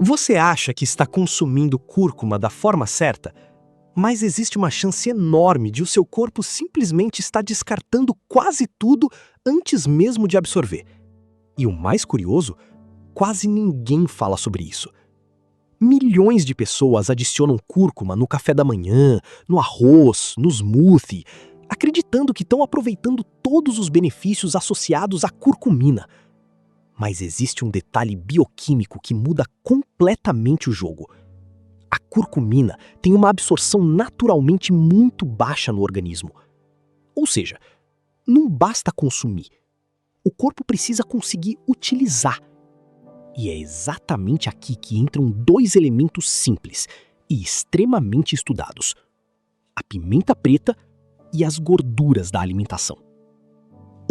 Você acha que está consumindo cúrcuma da forma certa, mas existe uma chance enorme de o seu corpo simplesmente estar descartando quase tudo antes mesmo de absorver. E o mais curioso, quase ninguém fala sobre isso. Milhões de pessoas adicionam cúrcuma no café da manhã, no arroz, no smoothie, acreditando que estão aproveitando todos os benefícios associados à curcumina. Mas existe um detalhe bioquímico que muda completamente o jogo. A curcumina tem uma absorção naturalmente muito baixa no organismo. Ou seja, não basta consumir. O corpo precisa conseguir utilizar. E é exatamente aqui que entram dois elementos simples e extremamente estudados: a pimenta preta e as gorduras da alimentação.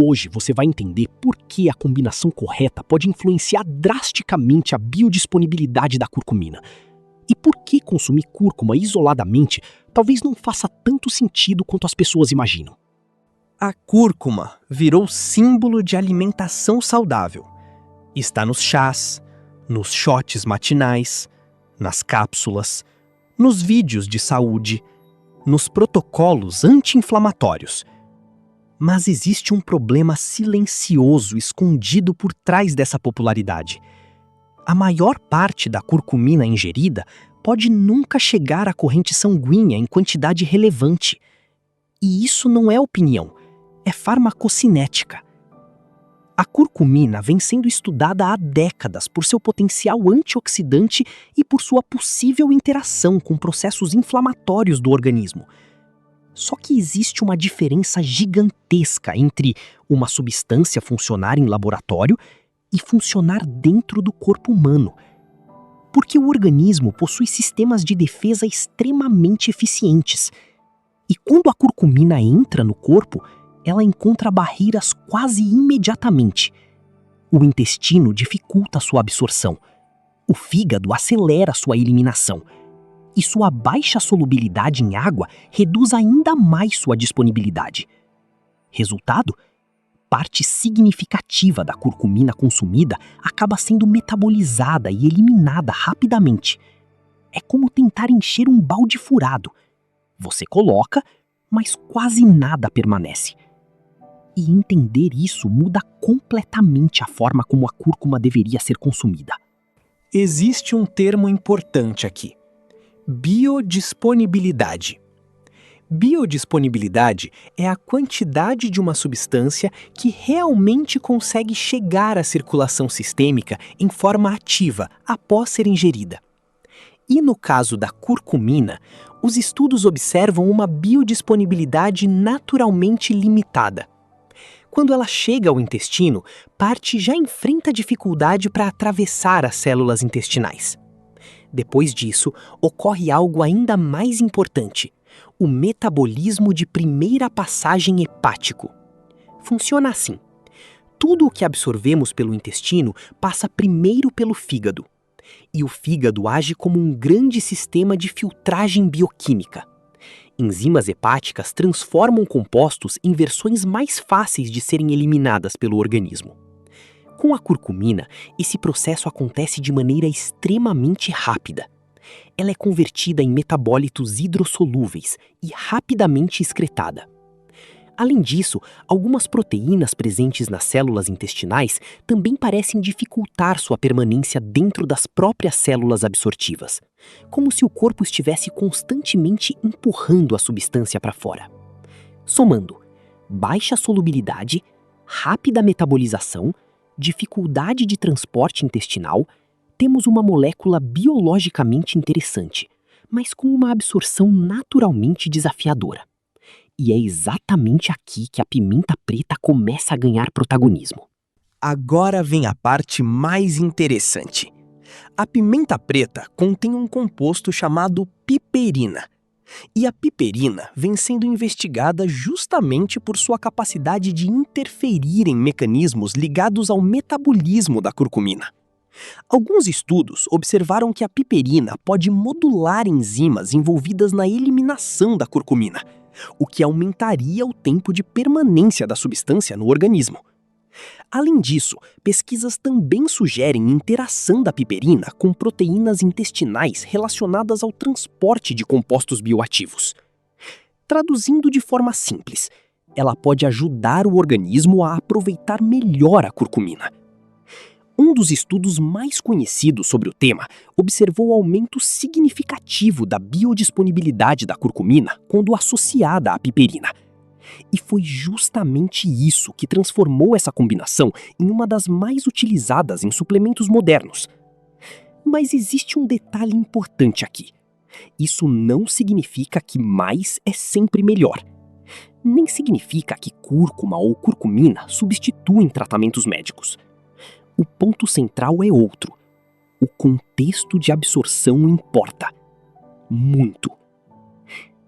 Hoje você vai entender por que a combinação correta pode influenciar drasticamente a biodisponibilidade da curcumina e por que consumir cúrcuma isoladamente talvez não faça tanto sentido quanto as pessoas imaginam. A cúrcuma virou símbolo de alimentação saudável. Está nos chás, nos shots matinais, nas cápsulas, nos vídeos de saúde, nos protocolos anti-inflamatórios. Mas existe um problema silencioso escondido por trás dessa popularidade. A maior parte da curcumina ingerida pode nunca chegar à corrente sanguínea em quantidade relevante. E isso não é opinião, é farmacocinética. A curcumina vem sendo estudada há décadas por seu potencial antioxidante e por sua possível interação com processos inflamatórios do organismo. Só que existe uma diferença gigantesca entre uma substância funcionar em laboratório e funcionar dentro do corpo humano. Porque o organismo possui sistemas de defesa extremamente eficientes. E quando a curcumina entra no corpo, ela encontra barreiras quase imediatamente. O intestino dificulta sua absorção. O fígado acelera sua eliminação. E sua baixa solubilidade em água reduz ainda mais sua disponibilidade. Resultado? Parte significativa da curcumina consumida acaba sendo metabolizada e eliminada rapidamente. É como tentar encher um balde furado. Você coloca, mas quase nada permanece. E entender isso muda completamente a forma como a cúrcuma deveria ser consumida. Existe um termo importante aqui: biodisponibilidade. Biodisponibilidade é a quantidade de uma substância que realmente consegue chegar à circulação sistêmica em forma ativa após ser ingerida. E no caso da curcumina, os estudos observam uma biodisponibilidade naturalmente limitada. Quando ela chega ao intestino, parte já enfrenta dificuldade para atravessar as células intestinais. Depois disso, ocorre algo ainda mais importante: o metabolismo de primeira passagem hepático. Funciona assim: tudo o que absorvemos pelo intestino passa primeiro pelo fígado. E o fígado age como um grande sistema de filtragem bioquímica. Enzimas hepáticas transformam compostos em versões mais fáceis de serem eliminadas pelo organismo. Com a curcumina, esse processo acontece de maneira extremamente rápida. Ela é convertida em metabólitos hidrossolúveis e rapidamente excretada. Além disso, algumas proteínas presentes nas células intestinais também parecem dificultar sua permanência dentro das próprias células absortivas, como se o corpo estivesse constantemente empurrando a substância para fora. Somando baixa solubilidade, rápida metabolização, dificuldade de transporte intestinal, temos uma molécula biologicamente interessante, mas com uma absorção naturalmente desafiadora. E é exatamente aqui que a pimenta preta começa a ganhar protagonismo. Agora vem a parte mais interessante. A pimenta preta contém um composto chamado piperina. E a piperina vem sendo investigada justamente por sua capacidade de interferir em mecanismos ligados ao metabolismo da curcumina. Alguns estudos observaram que a piperina pode modular enzimas envolvidas na eliminação da curcumina, o que aumentaria o tempo de permanência da substância no organismo. Além disso, pesquisas também sugerem interação da piperina com proteínas intestinais relacionadas ao transporte de compostos bioativos. Traduzindo de forma simples, ela pode ajudar o organismo a aproveitar melhor a curcumina. Um dos estudos mais conhecidos sobre o tema observou o aumento significativo da biodisponibilidade da curcumina quando associada à piperina. E foi justamente isso que transformou essa combinação em uma das mais utilizadas em suplementos modernos. Mas existe um detalhe importante aqui. Isso não significa que mais é sempre melhor. Nem significa que cúrcuma ou curcumina substituem tratamentos médicos. O ponto central é outro. O contexto de absorção importa. Muito.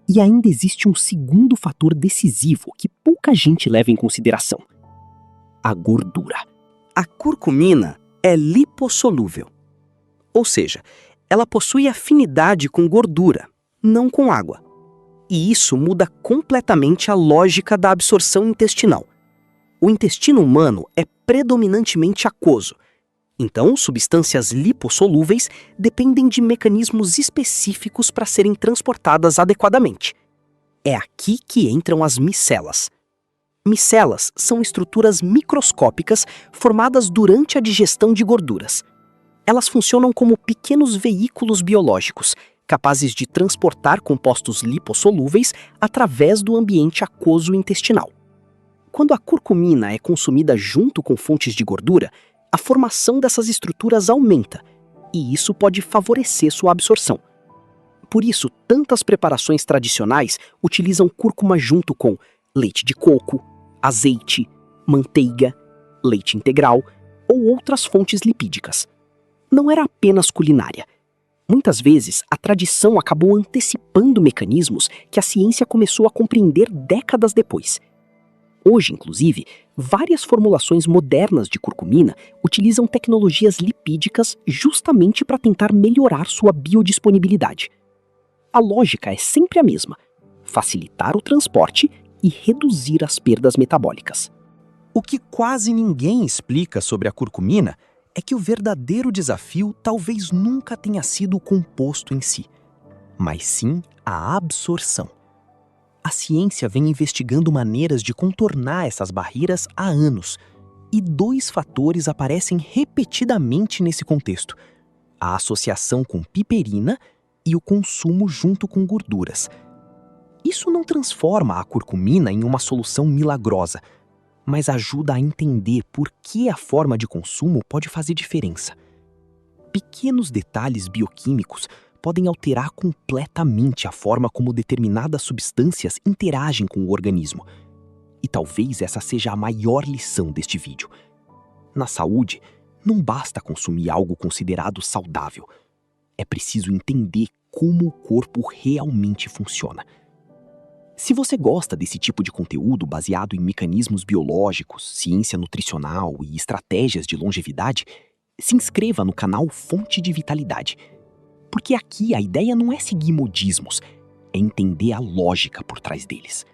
E ainda existe um segundo fator decisivo que pouca gente leva em consideração: a gordura. A curcumina é lipossolúvel. Ou seja, ela possui afinidade com gordura, não com água. E isso muda completamente a lógica da absorção intestinal. O intestino humano é predominantemente aquoso. Então, substâncias lipossolúveis dependem de mecanismos específicos para serem transportadas adequadamente. É aqui que entram as micelas. Micelas são estruturas microscópicas formadas durante a digestão de gorduras. Elas funcionam como pequenos veículos biológicos, capazes de transportar compostos lipossolúveis através do ambiente aquoso intestinal. Quando a curcumina é consumida junto com fontes de gordura, a formação dessas estruturas aumenta, e isso pode favorecer sua absorção. Por isso, tantas preparações tradicionais utilizam cúrcuma junto com leite de coco, azeite, manteiga, leite integral ou outras fontes lipídicas. Não era apenas culinária. Muitas vezes, a tradição acabou antecipando mecanismos que a ciência começou a compreender décadas depois. Hoje, inclusive, várias formulações modernas de curcumina utilizam tecnologias lipídicas justamente para tentar melhorar sua biodisponibilidade. A lógica é sempre a mesma: facilitar o transporte e reduzir as perdas metabólicas. O que quase ninguém explica sobre a curcumina é que o verdadeiro desafio talvez nunca tenha sido o composto em si, mas sim a absorção. A ciência vem investigando maneiras de contornar essas barreiras há anos, e dois fatores aparecem repetidamente nesse contexto: a associação com piperina e o consumo junto com gorduras. Isso não transforma a curcumina em uma solução milagrosa, mas ajuda a entender por que a forma de consumo pode fazer diferença. Pequenos detalhes bioquímicos podem alterar completamente a forma como determinadas substâncias interagem com o organismo. E talvez essa seja a maior lição deste vídeo. Na saúde, não basta consumir algo considerado saudável. É preciso entender como o corpo realmente funciona. Se você gosta desse tipo de conteúdo baseado em mecanismos biológicos, ciência nutricional e estratégias de longevidade, se inscreva no canal Fonte de Vitalidade. Porque aqui a ideia não é seguir modismos, é entender a lógica por trás deles.